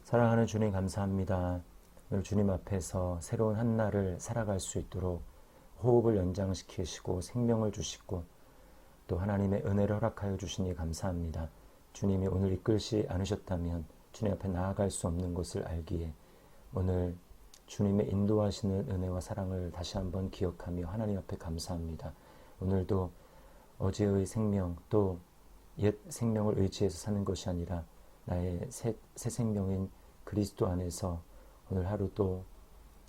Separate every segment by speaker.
Speaker 1: 사랑하는 주님 감사합니다. 오늘 주님 앞에서 새로운 한 날을 살아갈 수 있도록 호흡을 연장시키시고 생명을 주시고 또 하나님의 은혜를 허락하여 주시니 감사합니다. 주님이 오늘 이끌지 않으셨다면 주님 앞에 나아갈 수 없는 것을 알기에 오늘 주님의 인도하시는 은혜와 사랑을 다시 한번 기억하며 하나님 앞에 감사합니다. 오늘도 어제의 생명 또 옛 생명을 의지해서 사는 것이 아니라 나의 새 생명인 그리스도 안에서 오늘 하루 또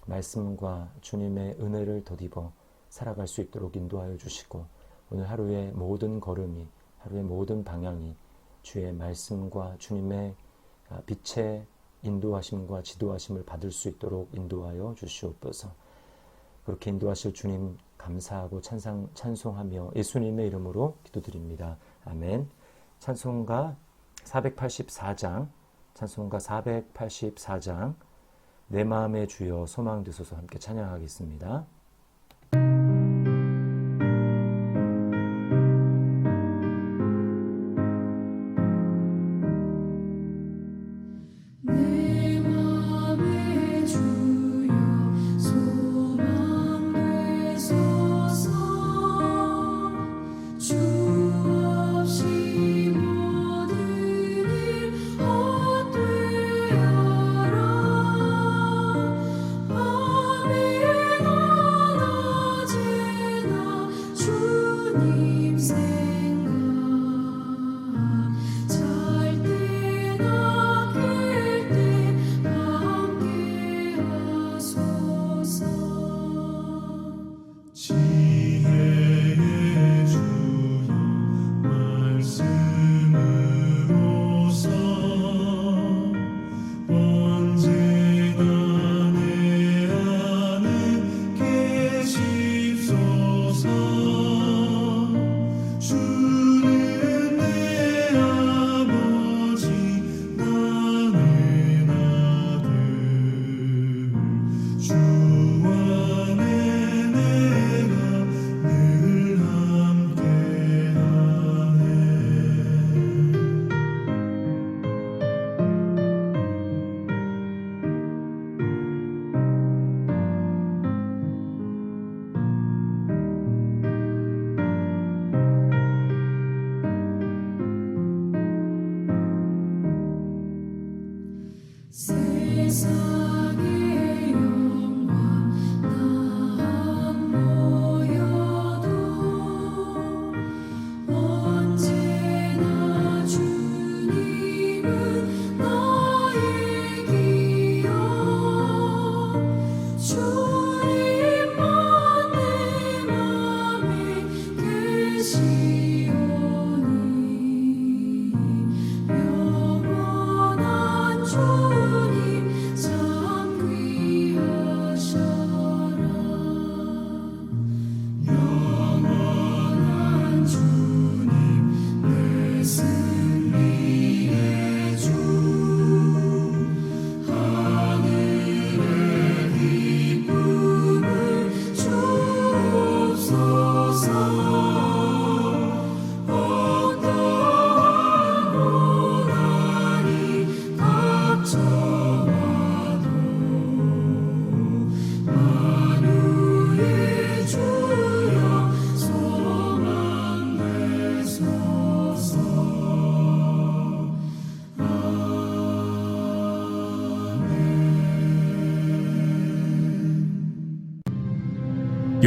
Speaker 1: 말씀과 주님의 은혜를 덧입어 살아갈 수 있도록 인도하여 주시고 오늘 하루의 모든 걸음이 하루의 모든 방향이 주의 말씀과 주님의 빛의 인도하심과 지도하심을 받을 수 있도록 인도하여 주시옵소서. 그렇게 인도하실 주님 감사하고 찬송하며 예수님의 이름으로 기도드립니다. 아멘. 찬송가 484장 내 마음의 주여 소망 되소서 함께 찬양하겠습니다.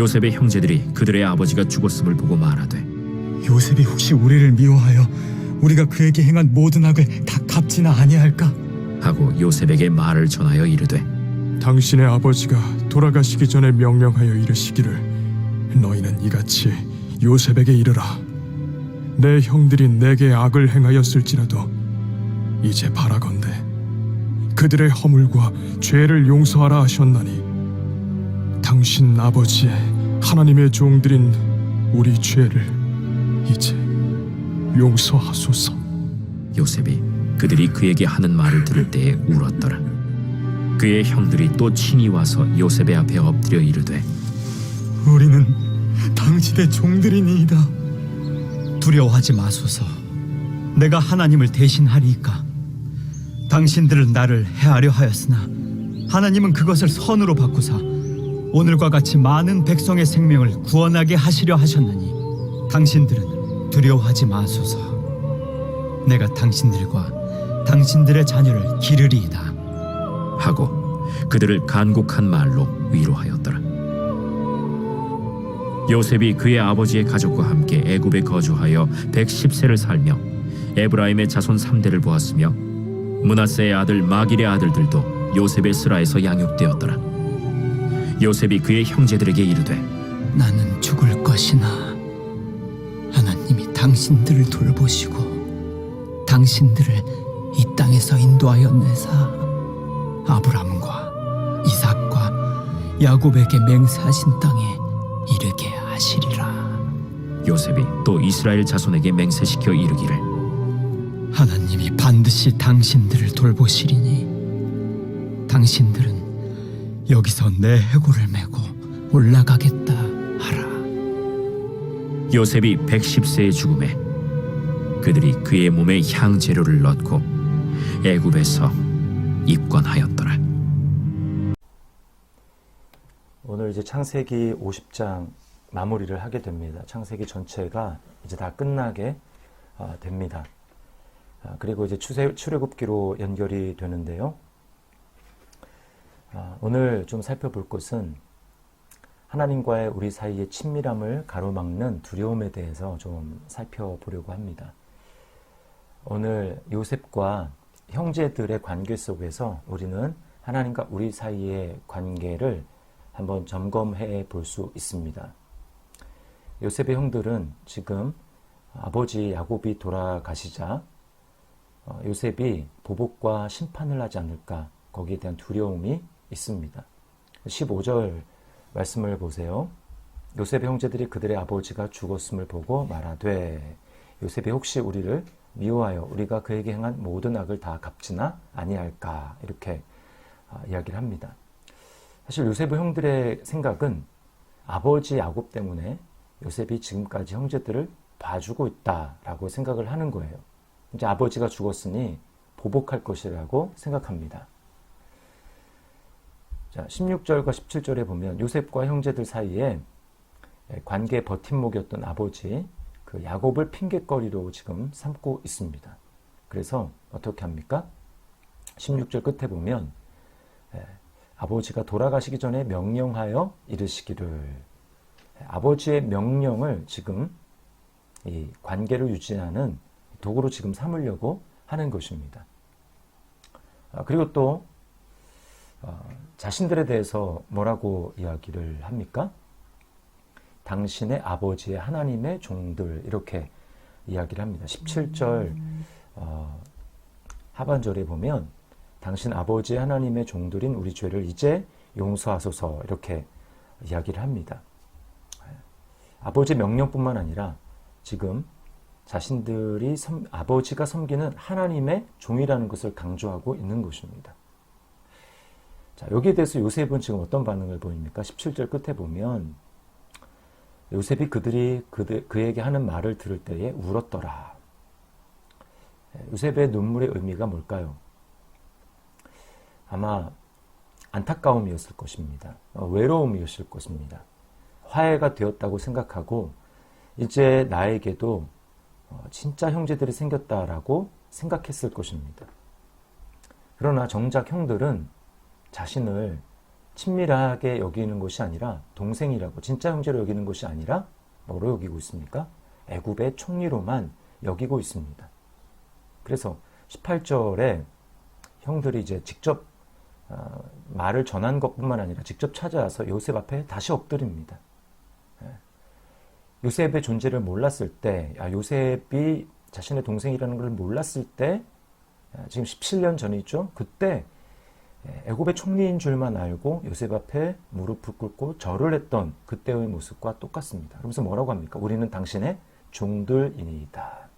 Speaker 2: 요셉의 형제들이 그들의 아버지가 죽었음을 보고 말하되
Speaker 3: 요셉이 혹시 우리를 미워하여 우리가 그에게 행한 모든 악을 다 갚지나 아니할까?
Speaker 2: 하고 요셉에게 말을 전하여 이르되
Speaker 4: 당신의 아버지가 돌아가시기 전에 명령하여 이르시기를 너희는 이같이 요셉에게 이르라. 내 형들이 내게 악을 행하였을지라도 이제 바라건대 그들의 허물과 죄를 용서하라 하셨나니 당신 아버지의 하나님의 종들인 우리 죄를 이제 용서하소서.
Speaker 2: 요셉이 그들이 그에게 하는 말을 들을 때에 울었더라. 그의 형들이 또 친히 와서 요셉의 앞에 엎드려 이르되
Speaker 3: 우리는 당신의 종들이니이다.
Speaker 5: 두려워하지 마소서. 내가 하나님을 대신하리이까.
Speaker 3: 당신들은 나를 해하려 하였으나 하나님은 그것을 선으로 바꾸사 오늘과 같이 많은 백성의 생명을 구원하게 하시려 하셨나니 당신들은 두려워하지 마소서. 내가 당신들과 당신들의 자녀를 기르리이다
Speaker 2: 하고 그들을 간곡한 말로 위로하였더라. 요셉이 그의 아버지의 가족과 함께 애굽에 거주하여 110세를 살며 에브라임의 자손 3대를 보았으며 므낫세의 아들 마길의 아들들도 요셉의 스라에서 양육되었더라. 요셉이 그의 형제들에게 이르되
Speaker 3: 나는 죽을 것이나 하나님이 당신들을 돌보시고 당신들을 이 땅에서 인도하여 내사 아브람과 이삭과 야곱에게 맹세하신 땅에 이르게 하시리라.
Speaker 2: 요셉이 또 이스라엘 자손에게 맹세시켜 이르기를
Speaker 3: 하나님이 반드시 당신들을 돌보시리니 당신들은 여기서 내 해골을 메고 올라가겠다 하라.
Speaker 2: 요셉이 110세의 죽음에 그들이 그의 몸에 향재료를 넣고 애굽에서 입건하였더라.
Speaker 1: 오늘 이제 창세기 50장 마무리를 하게 됩니다. 창세기 전체가 이제 다 끝나게 됩니다. 그리고 이제 출애굽기로 연결이 되는데요. 오늘 좀 살펴볼 것은 하나님과의 우리 사이의 친밀함을 가로막는 두려움에 대해서 좀 살펴보려고 합니다. 오늘 요셉과 형제들의 관계 속에서 우리는 하나님과 우리 사이의 관계를 한번 점검해 볼 수 있습니다. 요셉의 형들은 지금 아버지 야곱이 돌아가시자 요셉이 보복과 심판을 하지 않을까, 거기에 대한 두려움이 있습니다. 15절 말씀을 보세요. 요셉의 형제들이 그들의 아버지가 죽었음을 보고 말하되 요셉이 혹시 우리를 미워하여 우리가 그에게 행한 모든 악을 다 갚지나 아니할까, 이렇게 이야기를 합니다. 사실 요셉의 형들의 생각은 아버지 야곱 때문에 요셉이 지금까지 형제들을 봐주고 있다라고 생각을 하는 거예요. 이제 아버지가 죽었으니 보복할 것이라고 생각합니다. 자, 16절과 17절에 보면 요셉과 형제들 사이에 관계 버팀목이었던 아버지 그 야곱을 핑계거리로 지금 삼고 있습니다. 그래서 어떻게 합니까? 16절 끝에 보면 아버지가 돌아가시기 전에 명령하여 이르시기를, 아버지의 명령을 지금 이 관계를 유지하는 도구로 지금 삼으려고 하는 것입니다. 그리고 또 자신들에 대해서 뭐라고 이야기를 합니까? 당신의 아버지의 하나님의 종들, 이렇게 이야기를 합니다. 17절 하반절에 보면 당신 아버지의 하나님의 종들인 우리 죄를 이제 용서하소서, 이렇게 이야기를 합니다. 아버지의 명령뿐만 아니라 지금 자신들이 아버지가 섬기는 하나님의 종이라는 것을 강조하고 있는 것입니다. 자, 여기에 대해서 요셉은 지금 어떤 반응을 보입니까? 17절 끝에 보면 요셉이 그에게 하는 말을 들을 때에 울었더라. 요셉의 눈물의 의미가 뭘까요? 아마 안타까움이었을 것입니다. 외로움이었을 것입니다. 화해가 되었다고 생각하고 이제 나에게도 진짜 형제들이 생겼다라고 생각했을 것입니다. 그러나 정작 형들은 자신을 친밀하게 여기는 것이 아니라 동생이라고, 진짜 형제로 여기는 것이 아니라 뭐로 여기고 있습니까? 애굽의 총리로만 여기고 있습니다. 그래서 18절에 형들이 이제 직접 말을 전한 것뿐만 아니라 직접 찾아와서 요셉 앞에 다시 엎드립니다. 요셉의 존재를 몰랐을 때, 요셉이 자신의 동생이라는 걸 몰랐을 때, 지금 17년 전이죠. 그때 애굽의 총리인 줄만 알고 요셉 앞에 무릎을 꿇고 절을 했던 그때의 모습과 똑같습니다. 그러면서 뭐라고 합니까? 우리는 당신의 종들이니이다.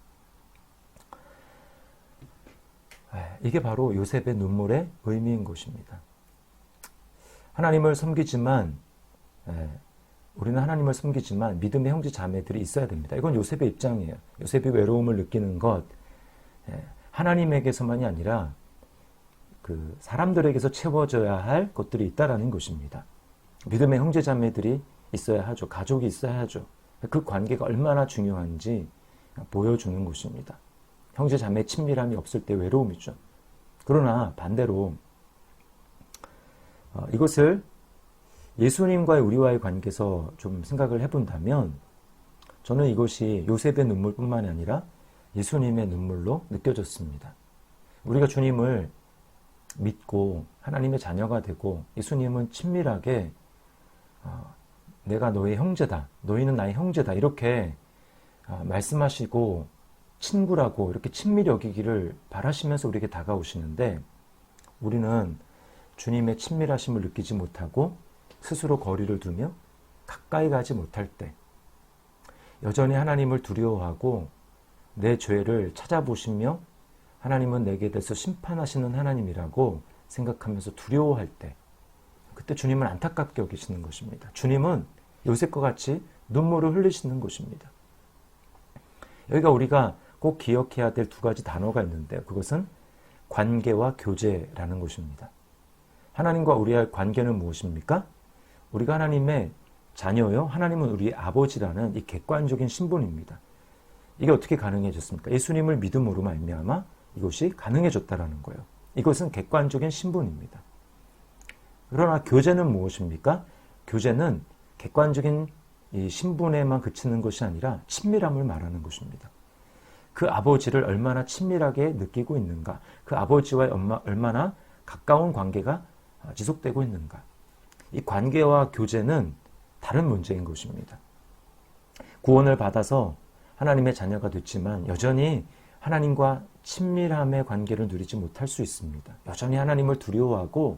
Speaker 1: 이게 바로 요셉의 눈물의 의미인 것입니다. 하나님을 섬기지만, 우리는 하나님을 섬기지만 믿음의 형제 자매들이 있어야 됩니다. 이건 요셉의 입장이에요. 요셉이 외로움을 느끼는 것, 하나님에게서만이 아니라 그 사람들에게서 채워져야 할 것들이 있다라는 것입니다. 믿음의 형제자매들이 있어야 하죠. 가족이 있어야 하죠. 그 관계가 얼마나 중요한지 보여주는 것입니다. 형제자매 친밀함이 없을 때 외로움이죠. 그러나 반대로 이것을 예수님과의 우리와의 관계에서 좀 생각을 해본다면 저는 이것이 요셉의 눈물뿐만 아니라 예수님의 눈물로 느껴졌습니다. 우리가 주님을 믿고 하나님의 자녀가 되고 예수님은 친밀하게 내가 너의 형제다, 너희는 나의 형제다 이렇게 말씀하시고 친구라고 이렇게 친밀히 여기기를 바라시면서 우리에게 다가오시는데 우리는 주님의 친밀하심을 느끼지 못하고 스스로 거리를 두며 가까이 가지 못할 때 여전히 하나님을 두려워하고 내 죄를 찾아보시며 하나님은 내게 대해서 심판하시는 하나님이라고 생각하면서 두려워할 때 그때 주님은 안타깝게 여기시는 것입니다. 주님은 요셉과 같이 눈물을 흘리시는 것입니다. 여기가 우리가 꼭 기억해야 될 두 가지 단어가 있는데 그것은 관계와 교제라는 것입니다. 하나님과 우리의 관계는 무엇입니까? 우리가 하나님의 자녀요. 하나님은 우리의 아버지라는 이 객관적인 신분입니다. 이게 어떻게 가능해졌습니까? 예수님을 믿음으로 말미암아 이것이 가능해졌다라는 거예요. 이것은 객관적인 신분입니다. 그러나 교제는 무엇입니까? 교제는 객관적인 이 신분에만 그치는 것이 아니라 친밀함을 말하는 것입니다. 그 아버지를 얼마나 친밀하게 느끼고 있는가, 그 아버지와의 얼마나 가까운 관계가 지속되고 있는가. 이 관계와 교제는 다른 문제인 것입니다. 구원을 받아서 하나님의 자녀가 됐지만 여전히 하나님과 친밀함의 관계를 누리지 못할 수 있습니다. 여전히 하나님을 두려워하고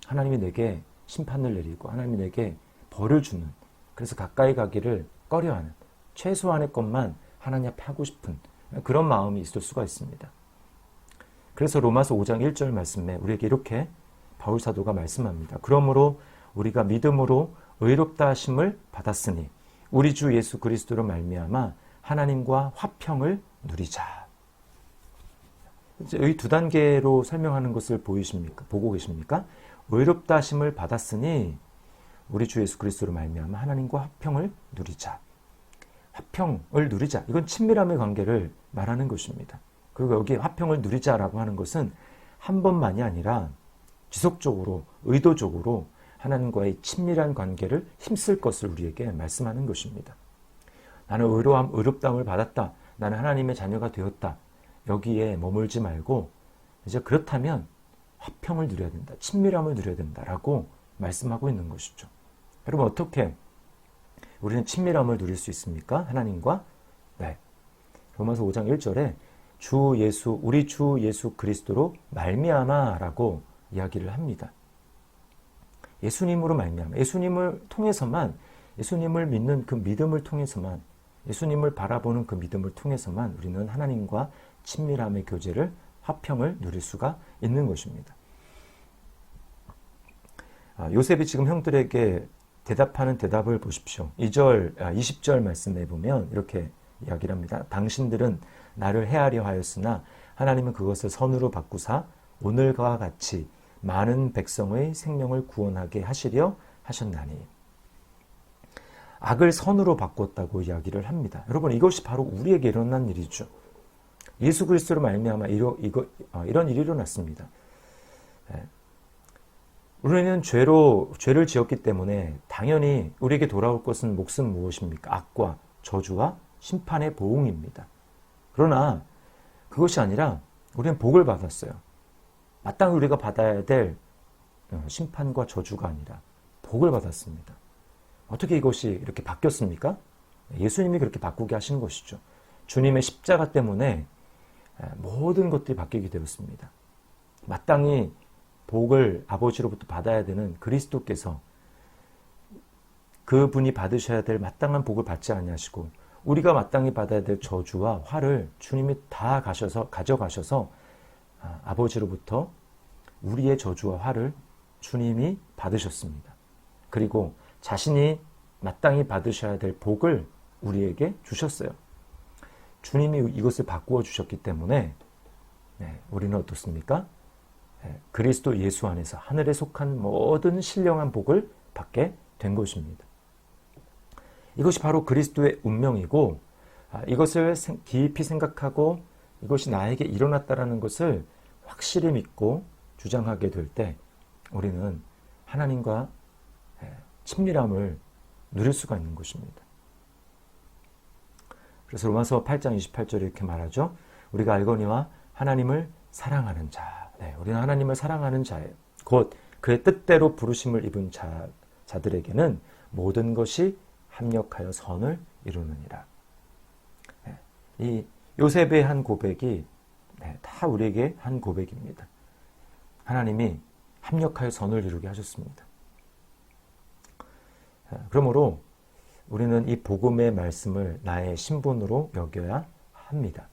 Speaker 1: 하나님이 내게 심판을 내리고 하나님이 내게 벌을 주는, 그래서 가까이 가기를 꺼려하는, 최소한의 것만 하나님 앞에 하고 싶은 그런 마음이 있을 수가 있습니다. 그래서 로마서 5장 1절 말씀에 우리에게 이렇게 바울 사도가 말씀합니다. 그러므로 우리가 믿음으로 의롭다 하심을 받았으니 우리 주 예수 그리스도로 말미암아 하나님과 화평을 누리자. 이 두 단계로 설명하는 것을 보고 계십니까? 의롭다 하심을 받았으니 우리 주 예수 그리스도로 말미암아 하나님과 화평을 누리자. 화평을 누리자. 이건 친밀함의 관계를 말하는 것입니다. 그리고 여기 화평을 누리자라고 하는 것은 한 번만이 아니라 지속적으로 의도적으로 하나님과의 친밀한 관계를 힘쓸 것을 우리에게 말씀하는 것입니다. 나는 의롭다함을 받았다. 나는 하나님의 자녀가 되었다. 여기에 머물지 말고 이제 그렇다면 화평을 누려야 된다. 친밀함을 누려야 된다라고 말씀하고 있는 것이죠. 여러분 어떻게 우리는 친밀함을 누릴 수 있습니까? 하나님과? 네. 로마서 5장 1절에 우리 주 예수 그리스도로 말미암아라고 이야기를 합니다. 예수님으로 말미암아, 예수님을 통해서만, 예수님을 믿는 그 믿음을 통해서만, 예수님을 바라보는 그 믿음을 통해서만 우리는 하나님과 친밀함의 교제를, 화평을 누릴 수가 있는 것입니다. 요셉이 지금 형들에게 대답하는 대답을 보십시오. 20절 말씀에 보면 이렇게 이야기를 합니다. 당신들은 나를 해하려 하였으나 하나님은 그것을 선으로 바꾸사 오늘과 같이 많은 백성의 생명을 구원하게 하시려 하셨나니. 악을 선으로 바꿨다고 이야기를 합니다. 여러분 이것이 바로 우리에게 일어난 일이죠. 예수 그리스도로 말미암아 이런 일이 일어났습니다. 우리는 죄를 지었기 때문에 당연히 우리에게 돌아올 것은 몫은 무엇입니까? 악과 저주와 심판의 보응입니다. 그러나 그것이 아니라 우리는 복을 받았어요. 마땅히 우리가 받아야 될 심판과 저주가 아니라 복을 받았습니다. 어떻게 이것이 이렇게 바뀌었습니까? 예수님이 그렇게 바꾸게 하신 것이죠. 주님의 십자가 때문에 모든 것들이 바뀌게 되었습니다. 마땅히 복을 아버지로부터 받아야 되는 그리스도께서 그분이 받으셔야 될 마땅한 복을 받지 아니하시고 우리가 마땅히 받아야 될 저주와 화를 주님이 다 가져가셔서 아버지로부터 우리의 저주와 화를 주님이 받으셨습니다. 그리고 자신이 마땅히 받으셔야 될 복을 우리에게 주셨어요. 주님이 이것을 바꾸어 주셨기 때문에 우리는 어떻습니까? 그리스도 예수 안에서 하늘에 속한 모든 신령한 복을 받게 된 것입니다. 이것이 바로 그리스도의 운명이고 이것을 깊이 생각하고 이것이 나에게 일어났다라는 것을 확실히 믿고 주장하게 될 때 우리는 하나님과 친밀함을 누릴 수가 있는 것입니다. 그래서 로마서 8장 28절에 이렇게 말하죠. 우리가 알거니와 하나님을 사랑하는 자. 우리는 하나님을 사랑하는 자예요. 곧 그의 뜻대로 부르심을 입은 자들에게는 모든 것이 합력하여 선을 이루느니라. 이 요셉의 한 고백이 다 우리에게 한 고백입니다. 하나님이 합력하여 선을 이루게 하셨습니다. 그러므로 우리는 이 복음의 말씀을 나의 신분으로 여겨야 합니다.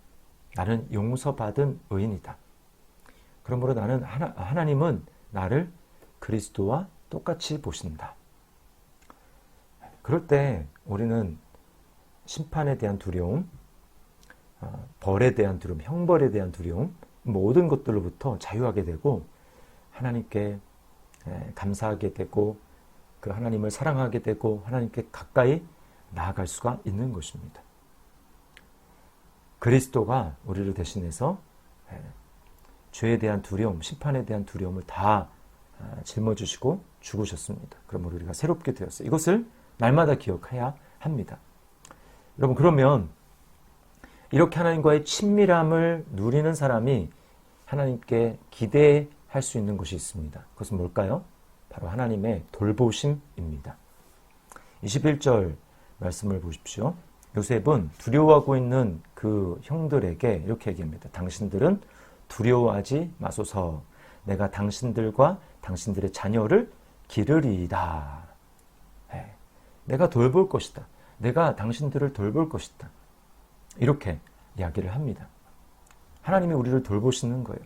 Speaker 1: 나는 용서받은 의인이다. 그러므로 나는 하나님은 나를 그리스도와 똑같이 보신다. 그럴 때 우리는 심판에 대한 두려움, 벌에 대한 두려움, 형벌에 대한 두려움, 모든 것들로부터 자유하게 되고 하나님께 감사하게 되고 그 하나님을 사랑하게 되고 하나님께 가까이 나아갈 수가 있는 것입니다. 그리스도가 우리를 대신해서 죄에 대한 두려움, 심판에 대한 두려움을 다 짊어지시고 죽으셨습니다. 그러므로 우리가 새롭게 되었어요. 이것을 날마다 기억해야 합니다. 여러분, 그러면 이렇게 하나님과의 친밀함을 누리는 사람이 하나님께 기대할 수 있는 것이 있습니다. 그것은 뭘까요? 바로 하나님의 돌보심입니다. 21절 말씀을 보십시오. 요셉은 두려워하고 있는 그 형들에게 이렇게 얘기합니다. 당신들은 두려워하지 마소서. 내가 당신들과 당신들의 자녀를 기르리이다. 내가 돌볼 것이다. 내가 당신들을 돌볼 것이다. 이렇게 이야기를 합니다. 하나님이 우리를 돌보시는 거예요.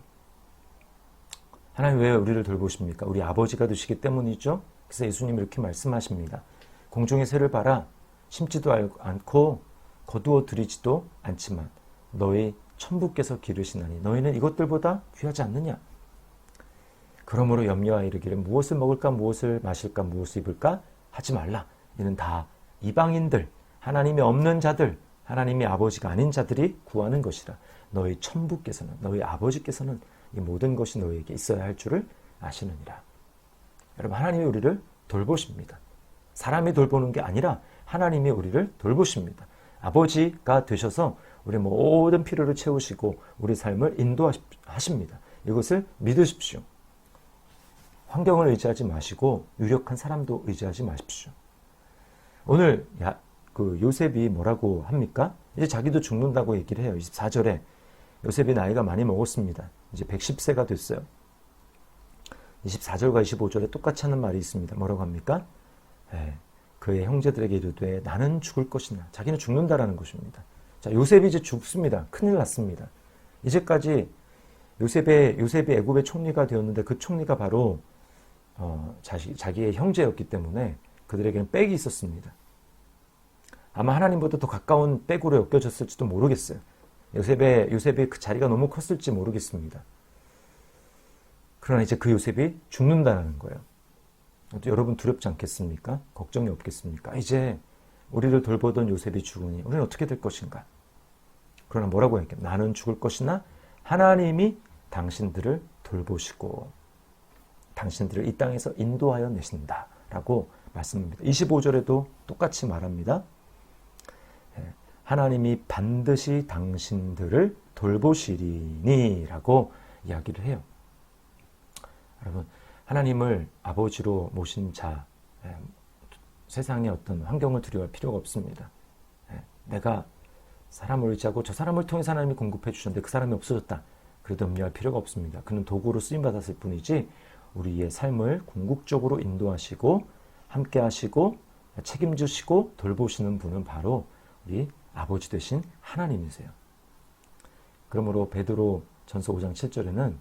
Speaker 1: 하나님 왜 우리를 돌보십니까? 우리 아버지가 되시기 때문이죠. 그래서 예수님이 이렇게 말씀하십니다. 공중의 새를 봐라. 심지도 않고 거두어 들이지도 않지만 너희 천부께서 기르시나니 너희는 이것들보다 귀하지 않느냐? 그러므로 염려하여 이르기를 무엇을 먹을까 무엇을 마실까 무엇을 입을까 하지 말라. 이는 다 이방인들, 하나님이 없는 자들, 하나님이 아버지가 아닌 자들이 구하는 것이라. 너희 천부께서는, 너희 아버지께서는 이 모든 것이 너희에게 있어야 할 줄을 아시느니라. 여러분, 하나님이 우리를 돌보십니다. 사람이 돌보는 게 아니라 하나님이 우리를 돌보십니다. 아버지가 되셔서 우리 모든 필요를 채우시고 우리 삶을 인도하십니다. 이것을 믿으십시오. 환경을 의지하지 마시고 유력한 사람도 의지하지 마십시오. 오늘 그 요셉이 뭐라고 합니까? 이제 자기도 죽는다고 얘기를 해요. 24절에 요셉이 나이가 많이 먹었습니다. 이제 110세가 됐어요. 24절과 25절에 똑같이 하는 말이 있습니다. 뭐라고 합니까? 그의 형제들에게 이르되 나는 죽을 것이나. 자기는 죽는다라는 것입니다. 자, 요셉이 이제 죽습니다. 큰일 났습니다. 이제까지 요셉이 애굽의 총리가 되었는데 그 총리가 바로 자기의 형제였기 때문에 그들에게는 빽이 있었습니다. 아마 하나님보다 더 가까운 빽으로 엮여졌을지도 모르겠어요. 요셉의 그 자리가 너무 컸을지 모르겠습니다. 그러나 이제 그 요셉이 죽는다는 거예요. 여러분 두렵지 않겠습니까? 걱정이 없겠습니까? 이제 우리를 돌보던 요셉이 죽으니 우리는 어떻게 될 것인가? 그러나 뭐라고 했겠냐? 나는 죽을 것이나 하나님이 당신들을 돌보시고 당신들을 이 땅에서 인도하여 내신다 라고 말씀합니다. 25절에도 똑같이 말합니다. 하나님이 반드시 당신들을 돌보시리니 라고 이야기를 해요. 여러분, 하나님을 아버지로 모신 자, 세상의 어떤 환경을 두려워할 필요가 없습니다. 내가 사람을 의지하고 저 사람을 통해서 하나님이 공급해 주셨는데 그 사람이 없어졌다. 그래도 염려할 필요가 없습니다. 그는 도구로 쓰임받았을 뿐이지 우리의 삶을 궁극적으로 인도하시고 함께 하시고 책임지시고 돌보시는 분은 바로 우리 아버지 되신 하나님이세요. 그러므로 베드로 전서 5장 7절에는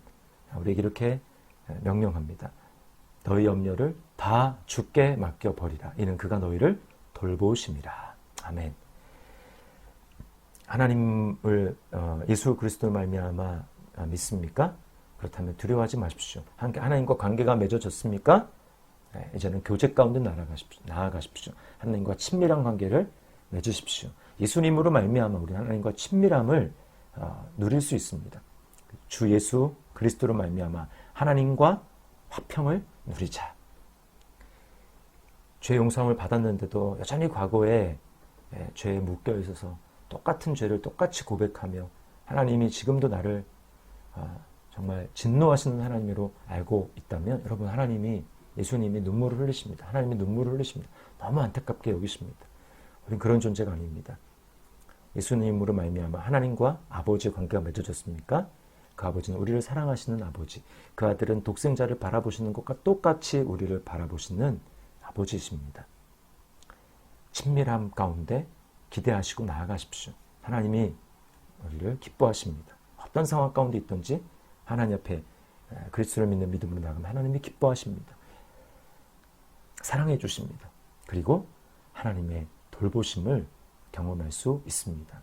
Speaker 1: 우리에게 이렇게 명령합니다. 너희 염려를 다 주께 맡겨버리라. 이는 그가 너희를 돌보심이라. 아멘. 하나님을 예수 그리스도를 말미암아 믿습니까? 그렇다면 두려워하지 마십시오. 하나님과 관계가 맺어졌습니까? 네, 이제는 교제 가운데 나아가십시오. 하나님과 친밀한 관계를 맺으십시오. 예수님으로 말미암아 우리 하나님과 친밀함을 누릴 수 있습니다. 주 예수 그리스도로 말미암아 하나님과 화평을 누리자. 죄 용서함을 받았는데도 여전히 과거에 죄에 묶여 있어서 똑같은 죄를 똑같이 고백하며 하나님이 지금도 나를 정말 진노하시는 하나님으로 알고 있다면 여러분, 예수님이 눈물을 흘리십니다. 하나님이 눈물을 흘리십니다. 너무 안타깝게 여기십니다. 우리는 그런 존재가 아닙니다. 예수님으로 말미암아 하나님과 아버지의 관계가 맺어졌습니까? 그 아버지는 우리를 사랑하시는 아버지, 그 아들은 독생자를 바라보시는 것과 똑같이 우리를 바라보시는 아버지이십니다. 친밀함 가운데 기대하시고 나아가십시오. 하나님이 우리를 기뻐하십니다. 어떤 상황 가운데 있든지 하나님 앞에 그리스도를 믿는 믿음으로 나가면 하나님이 기뻐하십니다. 사랑해 주십니다. 그리고 하나님의 돌보심을 경험할 수 있습니다.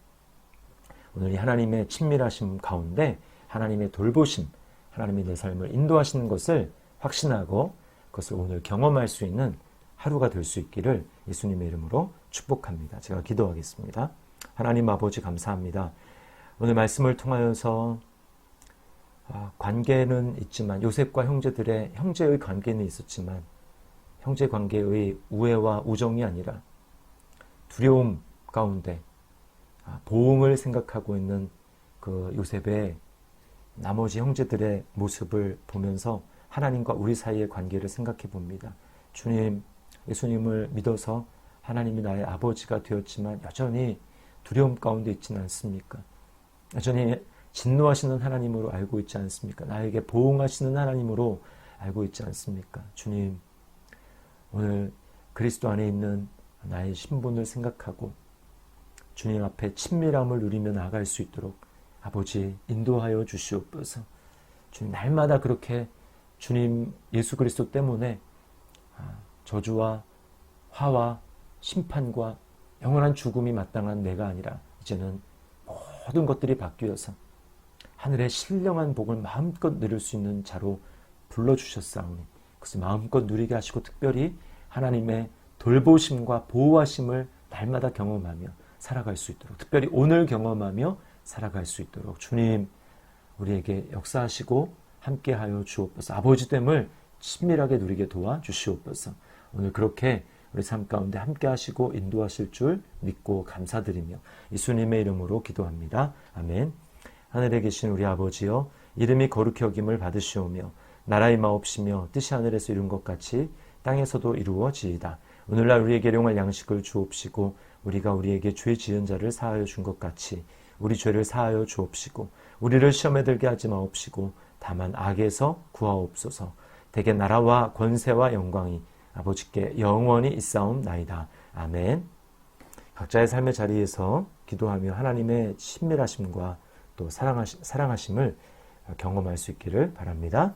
Speaker 1: 오늘 이 하나님의 친밀하심 가운데 하나님의 돌보심, 하나님이 내 삶을 인도하시는 것을 확신하고 그것을 오늘 경험할 수 있는 하루가 될 수 있기를 예수님의 이름으로 축복합니다. 제가 기도하겠습니다. 하나님 아버지 감사합니다. 오늘 말씀을 통하여서 관계는 있지만 요셉과 형제의 관계는 있었지만 형제 관계의 우애와 우정이 아니라 두려움 가운데 보응을 생각하고 있는 그 요셉의 나머지 형제들의 모습을 보면서 하나님과 우리 사이의 관계를 생각해 봅니다. 주님, 예수님을 믿어서 하나님이 나의 아버지가 되었지만 여전히 두려움 가운데 있지는 않습니까? 여전히 진노하시는 하나님으로 알고 있지 않습니까? 나에게 보응하시는 하나님으로 알고 있지 않습니까? 주님, 오늘 그리스도 안에 있는 나의 신분을 생각하고 주님 앞에 친밀함을 누리며 나아갈 수 있도록 아버지 인도하여 주시옵소서. 주님, 날마다 그렇게 주님 예수 그리스도 때문에 저주와 화와 심판과 영원한 죽음이 마땅한 내가 아니라 이제는 모든 것들이 바뀌어서 하늘의 신령한 복을 마음껏 누릴 수 있는 자로 불러주셨사오니 그것을 마음껏 누리게 하시고 특별히 하나님의 돌보심과 보호하심을 날마다 경험하며 살아갈 수 있도록, 특별히 오늘 경험하며 살아갈 수 있도록 주님 우리에게 역사하시고 함께하여 주옵소서. 아버지됨을 친밀하게 누리게 도와주시옵소서. 오늘 그렇게 우리 삶 가운데 함께하시고 인도하실 줄 믿고 감사드리며 예수님의 이름으로 기도합니다. 아멘. 하늘에 계신 우리 아버지여, 이름이 거룩히 여김을 받으시오며 나라의 마옵시며 뜻이 하늘에서 이룬 것 같이 땅에서도 이루어지이다. 오늘날 우리에게 일용할 양식을 주옵시고 우리가 우리에게 죄 지은 자를 사하여 준 것 같이 우리 죄를 사하여 주옵시고 우리를 시험에 들게 하지 마옵시고 다만 악에서 구하옵소서. 대개 나라와 권세와 영광이 아버지께 영원히 있사옵나이다. 아멘. 각자의 삶의 자리에서 기도하며 하나님의 친밀하심과 또 사랑하심을 경험할 수 있기를 바랍니다.